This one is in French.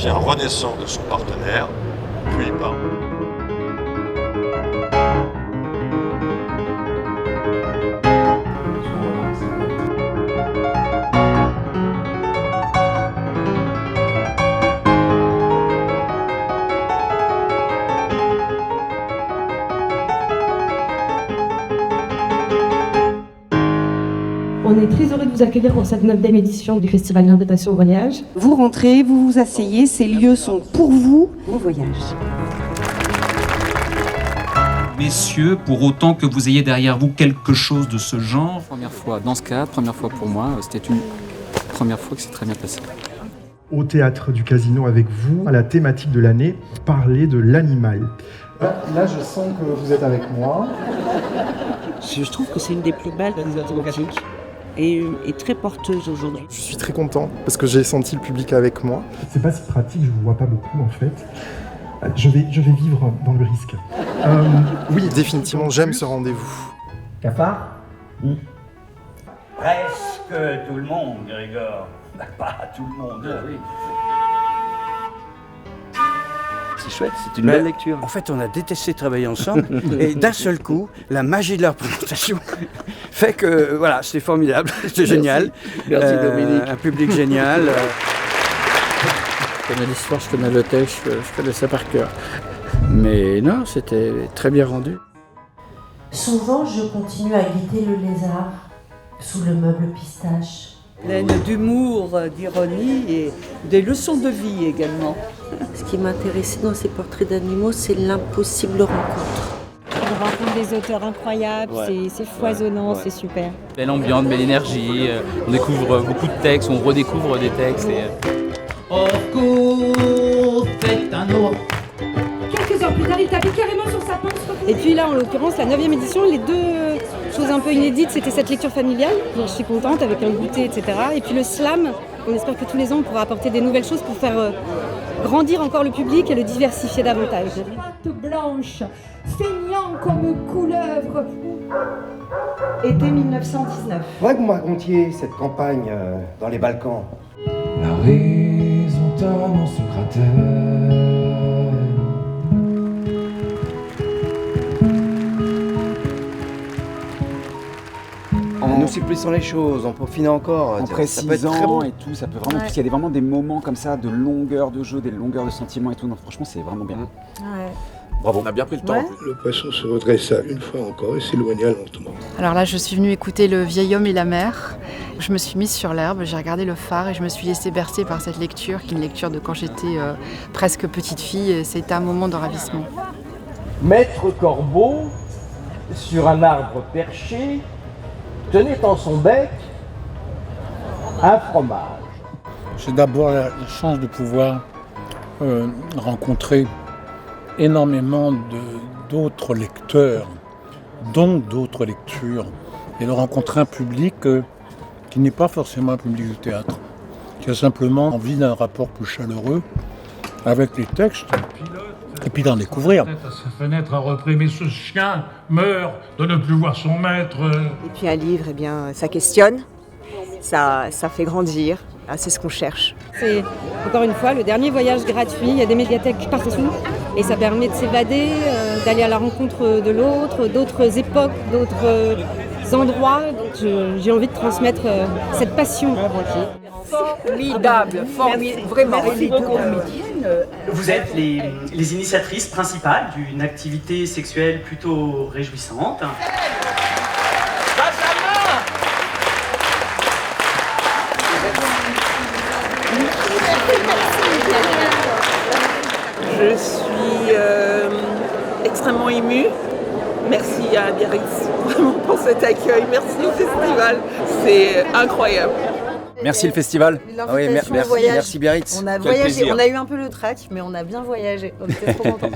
chien redescend de son partenaire, puis il part. On est très heureux de vous accueillir pour cette 9e édition du Festival d'Invitation au Voyage. Vous rentrez, vous vous asseyez, ces lieux sont pour vous. Bon voyage. Messieurs, pour autant que vous ayez derrière vous quelque chose de ce genre. Première fois dans ce cadre, première fois pour moi, c'était une première fois que c'est très bien passé. Au Théâtre du Casino avec vous, à la thématique de l'année, parler de l'animal. Là, je sens que vous êtes avec moi. Je trouve que c'est une des plus belles thématiques et très porteuse aujourd'hui. Je suis très content parce que j'ai senti le public avec moi. C'est pas si pratique, je vous vois pas beaucoup en fait. Je vais vivre dans le risque. Oui, définitivement, j'aime ce rendez-vous. Cafard ? Presque tout le monde, Grégor. Pas tout le monde. Oui. C'est chouette, c'est une belle lecture. En fait, on a détesté travailler ensemble et d'un seul coup, la magie de leur présentation fait que, voilà, c'était formidable, c'était génial. Merci Dominique. Un public génial. Je connais l'histoire, je connais le texte, je connais ça par cœur. Mais non, c'était très bien rendu. Souvent, je continue à guetter le lézard sous le meuble pistache. Pleine d'humour, d'ironie et des leçons de vie également. Ce qui m'intéressait dans ces portraits d'animaux, c'est l'impossible rencontre. On rencontre des auteurs incroyables, c'est foisonnant, c'est super. Belle ambiance, belle énergie, on découvre beaucoup de textes, on redécouvre des textes. Quelques heures plus tard, il t'habille carrément sur sa pince. Et puis là, en l'occurrence, la 9e édition, les deux choses un peu inédites, c'était cette lecture familiale, dont je suis contente, avec un goûter, etc. Et puis le slam, on espère que tous les ans, on pourra apporter des nouvelles choses pour faire grandir encore le public et le diversifier davantage. Patte blanche, feignant comme couleuvre. Été 1919. Faudrait que vous me racontiez cette campagne dans les Balkans. La raison tombe dans son cratère. En nous simplifiant les choses, en peaufinant encore. En précisant et tout, ça peut vraiment. Parce qu'il y a vraiment des moments comme ça de longueur de jeu, des longueurs de sentiments et tout. Non, franchement, c'est vraiment bien. Ouais. Bravo. On a bien pris le temps. Le poisson se redressa une fois encore et s'éloigna lentement. Alors là, je suis venue écouter Le vieil homme et la mer. Je me suis mise sur l'herbe, j'ai regardé le phare et je me suis laissée bercer par cette lecture, qui est une lecture de quand j'étais presque petite fille. C'était un moment de ravissement. Maître Corbeau, sur un arbre perché, tenait en son bec un fromage. J'ai d'abord la chance de pouvoir rencontrer énormément d'autres lecteurs, donc d'autres lectures, et de rencontrer un public qui n'est pas forcément un public du théâtre, qui a simplement envie d'un rapport plus chaleureux avec les textes, et puis d'en découvrir. Sa fenêtre a repris, mais ce chien meurt de ne plus voir son maître. Et puis un livre, eh bien, ça questionne, ça fait grandir. Ah, c'est ce qu'on cherche. C'est, encore une fois, le dernier voyage gratuit. Il y a des médiathèques partout. Et ça permet de s'évader, d'aller à la rencontre de l'autre, d'autres époques, d'autres endroits. Donc j'ai envie de transmettre cette passion. Formidable, vraiment. Merci beaucoup. Vous êtes les initiatrices principales d'une activité sexuelle plutôt réjouissante. Je suis extrêmement émue. Merci à Biarritz vraiment pour cet accueil. Merci au festival. C'est incroyable. Merci le festival. Oui, merci Biarritz. On a voyagé, on a eu un peu le trac, mais on a bien voyagé. On était trop contents.